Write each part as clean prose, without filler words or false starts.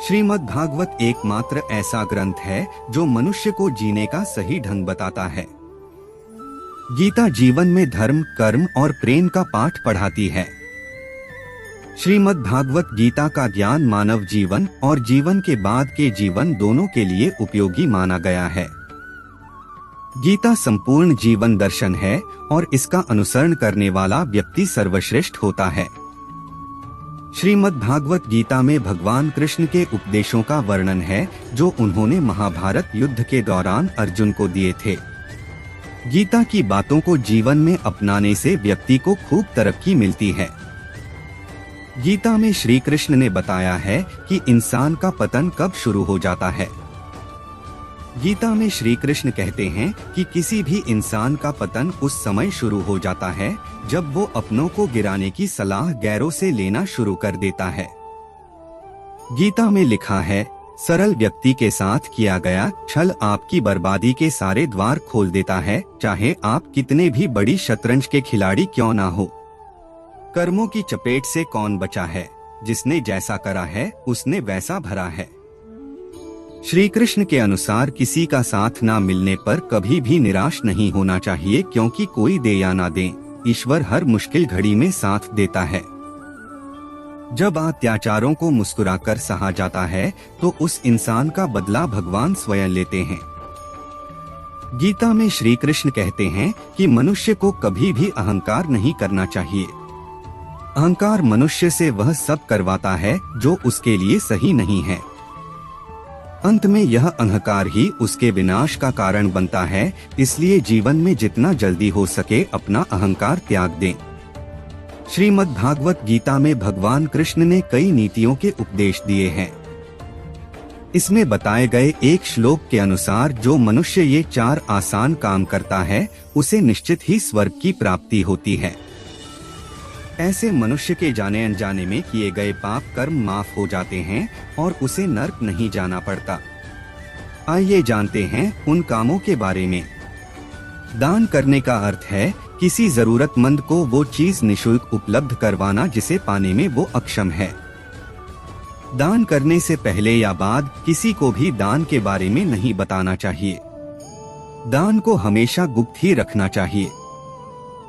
श्रीमद् भागवत एकमात्र ऐसा ग्रंथ है जो मनुष्य को जीने का सही ढंग बताता है। गीता जीवन में धर्म, कर्म और प्रेम का पाठ पढ़ाती है। श्रीमद् भागवत गीता का ज्ञान मानव जीवन और जीवन के बाद के जीवन दोनों के लिए उपयोगी माना गया है। गीता संपूर्ण जीवन दर्शन है और इसका अनुसरण करने वाला व्यक्ति सर्वश्रेष्ठ होता है। श्रीमद् भागवत गीता में भगवान कृष्ण के उपदेशों का वर्णन है जो उन्होंने महाभारत युद्ध के दौरान अर्जुन को दिए थे। गीता की बातों को जीवन में अपनाने से व्यक्ति को खूब तरक्की मिलती है। गीता में श्री कृष्ण ने बताया है कि इंसान का पतन कब शुरू हो जाता है। गीता में श्री कृष्ण कहते हैं कि किसी भी इंसान का पतन उस समय शुरू हो जाता है जब वो अपनों को गिराने की सलाह गैरों से लेना शुरू कर देता है। गीता में लिखा है, सरल व्यक्ति के साथ किया गया छल आपकी बर्बादी के सारे द्वार खोल देता है, चाहे आप कितने भी बड़ी शतरंज के खिलाड़ी क्यों ना हो। कर्मों की चपेट से कौन बचा है, जिसने जैसा करा है उसने वैसा भरा है। श्री कृष्ण के अनुसार किसी का साथ ना मिलने पर कभी भी निराश नहीं होना चाहिए, क्योंकि कोई दे या ना दे, ईश्वर हर मुश्किल घड़ी में साथ देता है। जब अत्याचारों को मुस्कुराकर सहा जाता है तो उस इंसान का बदला भगवान स्वयं लेते हैं। गीता में श्री कृष्ण कहते हैं कि मनुष्य को कभी भी अहंकार नहीं करना चाहिए। अहंकार मनुष्य से वह सब करवाता है जो उसके लिए सही नहीं है। अंत में यह अहंकार ही उसके विनाश का कारण बनता है, इसलिए जीवन में जितना जल्दी हो सके अपना अहंकार त्याग दें। श्रीमद् भागवत गीता में भगवान कृष्ण ने कई नीतियों के उपदेश दिए हैं। इसमें बताए गए एक श्लोक के अनुसार जो मनुष्य ये 4 आसान काम करता है उसे निश्चित ही स्वर्ग की प्राप्ति होती है। ऐसे मनुष्य के जाने अनजाने में किए गए पाप कर्म माफ हो जाते हैं और उसे नर्क नहीं जाना पड़ता। आइए जानते हैं उन कामों के बारे में। दान करने का अर्थ है किसी जरूरतमंद को वो चीज निशुल्क उपलब्ध करवाना जिसे पाने में वो अक्षम है। दान करने से पहले या बाद किसी को भी दान के बारे में नहीं बताना चाहिए। दान को हमेशा गुप्त ही रखना चाहिए।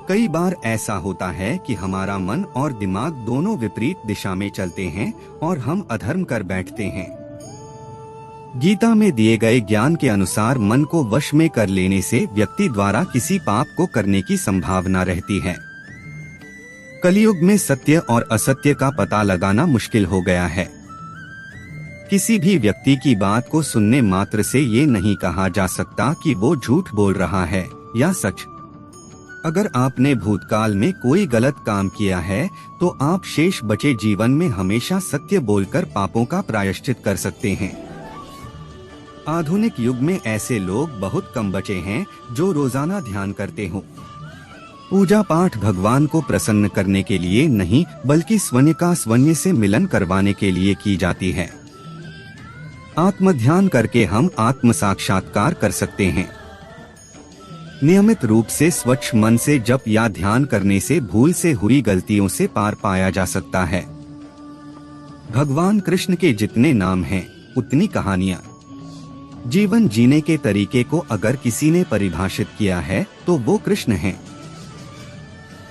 कई बार ऐसा होता है कि हमारा मन और दिमाग दोनों विपरीत दिशा में चलते हैं और हम अधर्म कर बैठते हैं। गीता में दिए गए ज्ञान के अनुसार मन को वश में कर लेने से व्यक्ति द्वारा किसी पाप को करने की संभावना रहती है। कलयुग में सत्य और असत्य का पता लगाना मुश्किल हो गया है। किसी भी व्यक्ति की बात को सुनने मात्र से ये नहीं कहा जा सकता कि वो झूठ बोल रहा है या सच। अगर आपने भूतकाल में कोई गलत काम किया है तो आप शेष बचे जीवन में हमेशा सत्य बोलकर पापों का प्रायश्चित कर सकते हैं। आधुनिक युग में ऐसे लोग बहुत कम बचे हैं जो रोजाना ध्यान करते हों। पूजा पाठ भगवान को प्रसन्न करने के लिए नहीं बल्कि स्वयं का स्वयं से मिलन करवाने के लिए की जाती है। आत्मध्यान करके हम आत्म साक्षात्कार कर सकते हैं। नियमित रूप से स्वच्छ मन से जप या ध्यान करने से भूल से हुई गलतियों से पार पाया जा सकता है। भगवान कृष्ण के जितने नाम हैं, उतनी कहानियां। जीवन जीने के तरीके को अगर किसी ने परिभाषित किया है तो वो कृष्ण हैं।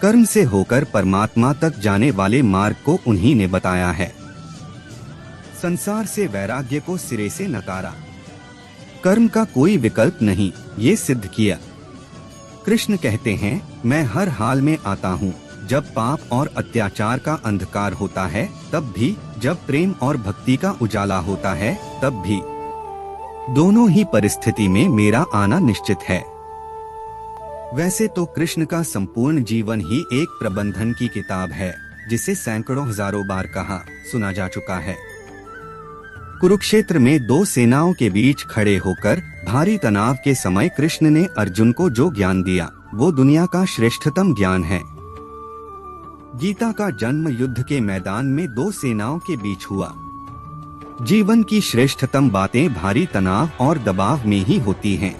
कर्म से होकर परमात्मा तक जाने वाले मार्ग को उन्हीं ने बताया है। संसार से वैराग्य को सिरे से नकारा। कर्म का कोई विकल्प नहीं, ये सिद्ध किया। कृष्ण कहते हैं, मैं हर हाल में आता हूँ, जब पाप और अत्याचार का अंधकार होता है तब भी, जब प्रेम और भक्ति का उजाला होता है तब भी। दोनों ही परिस्थिति में मेरा आना निश्चित है। वैसे तो कृष्ण का संपूर्ण जीवन ही एक प्रबंधन की किताब है, जिसे सैकड़ों हजारों बार कहा सुना जा चुका है। कुरुक्षेत्र में 2 सेनाओं के बीच खड़े होकर भारी तनाव के समय कृष्ण ने अर्जुन को जो ज्ञान दिया वो दुनिया का श्रेष्ठतम ज्ञान है। गीता का जन्म युद्ध के मैदान में 2 सेनाओं के बीच हुआ। जीवन की श्रेष्ठतम बातें भारी तनाव और दबाव में ही होती हैं।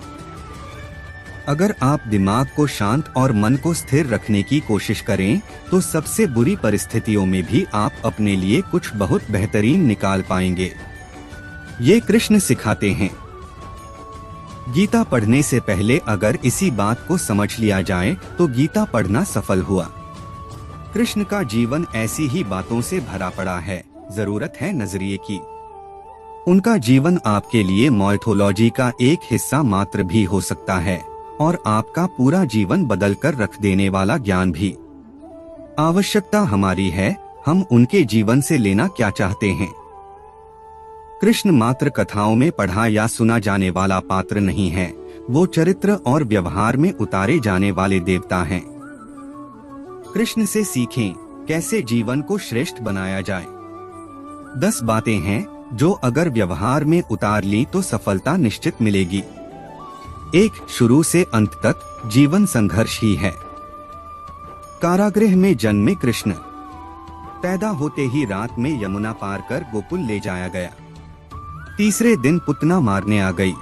अगर आप दिमाग को शांत और मन को स्थिर रखने की कोशिश करें तो सबसे बुरी परिस्थितियों में भी आप अपने लिए कुछ बहुत बेहतरीन निकाल पाएंगे। ये कृष्ण सिखाते हैं। गीता पढ़ने से पहले अगर इसी बात को समझ लिया जाए तो गीता पढ़ना सफल हुआ। कृष्ण का जीवन ऐसी ही बातों से भरा पड़ा है, जरूरत है नजरिए की। उनका जीवन आपके लिए माइथोलॉजी का एक हिस्सा मात्र भी हो सकता है और आपका पूरा जीवन बदल कर रख देने वाला ज्ञान भी। आवश्यकता हमारी है, हम उनके जीवन से लेना क्या चाहते हैं। कृष्ण मात्र कथाओं में पढ़ा या सुना जाने वाला पात्र नहीं है, वो चरित्र और व्यवहार में उतारे जाने वाले देवता हैं। कृष्ण से सीखें कैसे जीवन को श्रेष्ठ बनाया जाए। 10 बातें हैं जो अगर व्यवहार में उतार ली तो सफलता निश्चित मिलेगी। 1. शुरू से अंत तक जीवन संघर्ष ही है। कारागृह में जन्मे कृष्ण। पैदा होते ही रात में यमुना पार कर गोकुल ले जाया गया। तीसरे दिन पुतना मारने आ गई।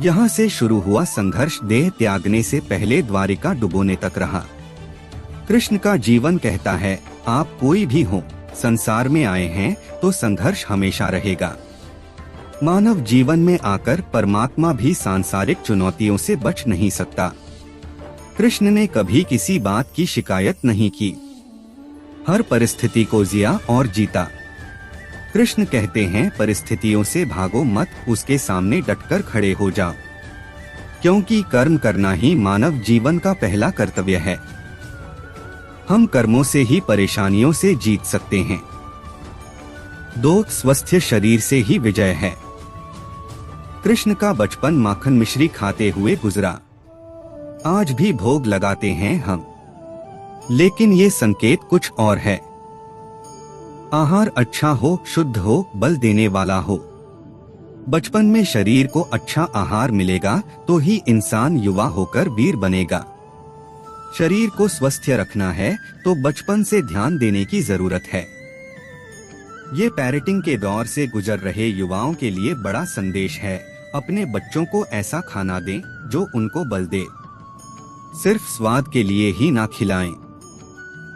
यहाँ से शुरू हुआ संघर्ष देह त्यागने से पहले द्वारिका डुबोने तक रहा। कृष्ण का जीवन कहता है, आप कोई भी हो, संसार में आए हैं तो संघर्ष हमेशा रहेगा। मानव जीवन में आकर परमात्मा भी सांसारिक चुनौतियों से बच नहीं सकता। कृष्ण ने कभी किसी बात की शिकायत नहीं की, हर परिस्थिति को जिया और जीता। कृष्ण कहते हैं, परिस्थितियों से भागो मत, उसके सामने डटकर खड़े हो जाओ, क्योंकि कर्म करना ही मानव जीवन का पहला कर्तव्य है। हम कर्मों से ही परेशानियों से जीत सकते हैं। 2. स्वस्थ शरीर से ही विजय है। कृष्ण का बचपन माखन मिश्री खाते हुए गुजरा। आज भी भोग लगाते हैं हम, लेकिन ये संकेत कुछ और है। आहार अच्छा हो, शुद्ध हो, बल देने वाला हो। बचपन में शरीर को अच्छा आहार मिलेगा तो ही इंसान युवा होकर वीर बनेगा। शरीर को स्वस्थ रखना है तो बचपन से ध्यान देने की जरूरत है। ये पेरेंटिंग के दौर से गुजर रहे युवाओं के लिए बड़ा संदेश है। अपने बच्चों को ऐसा खाना दें जो उनको बल दे, सिर्फ स्वाद के लिए ही ना खिलाएं,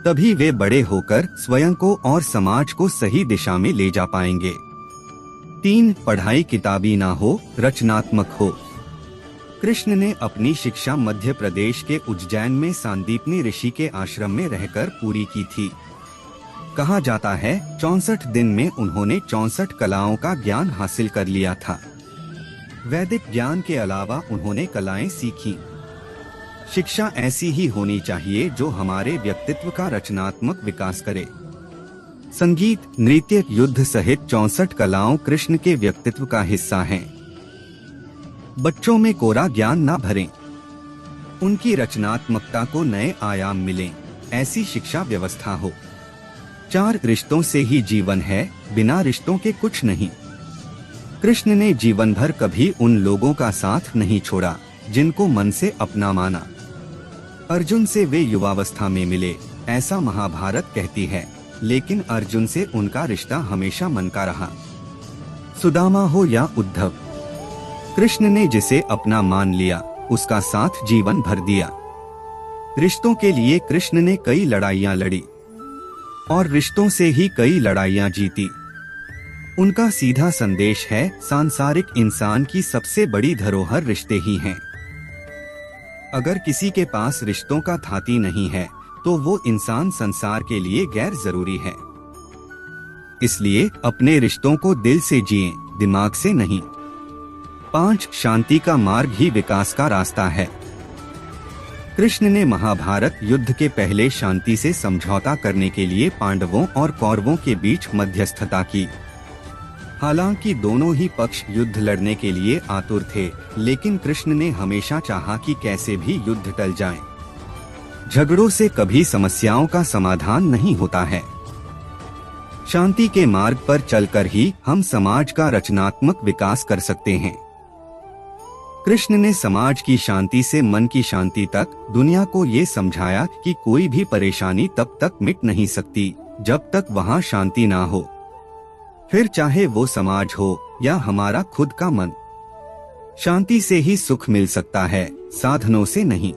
तभी वे बड़े होकर स्वयं को और समाज को सही दिशा में ले जा पाएंगे। 3. पढ़ाई किताबी ना हो, रचनात्मक हो। कृष्ण ने अपनी शिक्षा मध्य प्रदेश के उज्जैन में सांदीपनी ऋषि के आश्रम में रहकर पूरी की थी। कहा जाता है 64 दिन में उन्होंने 64 कलाओं का ज्ञान हासिल कर लिया था। वैदिक ज्ञान के अलावा उन्होंने कलाएं सीखी। शिक्षा ऐसी ही होनी चाहिए जो हमारे व्यक्तित्व का रचनात्मक विकास करे। संगीत, नृत्य, युद्ध सहित 64 कलाओं कृष्ण के व्यक्तित्व का हिस्सा हैं। बच्चों में कोरा ज्ञान ना भरें, उनकी रचनात्मकता को नए आयाम मिलें, ऐसी शिक्षा व्यवस्था हो। 4. रिश्तों से ही जीवन है, बिना रिश्तों के कुछ नहीं। कृष्ण ने जीवन भर कभी उन लोगों का साथ नहीं छोड़ा जिनको मन से अपना माना। अर्जुन से वे युवावस्था में मिले, ऐसा महाभारत कहती है, लेकिन अर्जुन से उनका रिश्ता हमेशा मन का रहा। सुदामा हो या उद्धव, कृष्ण ने जिसे अपना मान लिया उसका साथ जीवन भर दिया। रिश्तों के लिए कृष्ण ने कई लड़ाइयां लड़ी और रिश्तों से ही कई लड़ाइयां जीती। उनका सीधा संदेश है, सांसारिक इंसान की सबसे बड़ी धरोहर रिश्ते ही हैं। अगर किसी के पास रिश्तों का थाती नहीं है तो वो इंसान संसार के लिए गैर जरूरी है। इसलिए अपने रिश्तों को दिल से जिएं, दिमाग से नहीं। 5. शांति का मार्ग ही विकास का रास्ता है। कृष्ण ने महाभारत युद्ध के पहले शांति से समझौता करने के लिए पांडवों और कौरवों के बीच मध्यस्थता की। हालांकि दोनों ही पक्ष युद्ध लड़ने के लिए आतुर थे, लेकिन कृष्ण ने हमेशा चाहा कि कैसे भी युद्ध टल जाए। झगड़ों से कभी समस्याओं का समाधान नहीं होता है। शांति के मार्ग पर चलकर ही हम समाज का रचनात्मक विकास कर सकते हैं। कृष्ण ने समाज की शांति से मन की शांति तक दुनिया को ये समझाया कि कोई भी परेशानी तब तक मिट नहीं सकती जब तक वहाँ शांति ना हो, फिर चाहे वो समाज हो या हमारा खुद का मन। शांति से ही सुख मिल सकता है, साधनों से नहीं।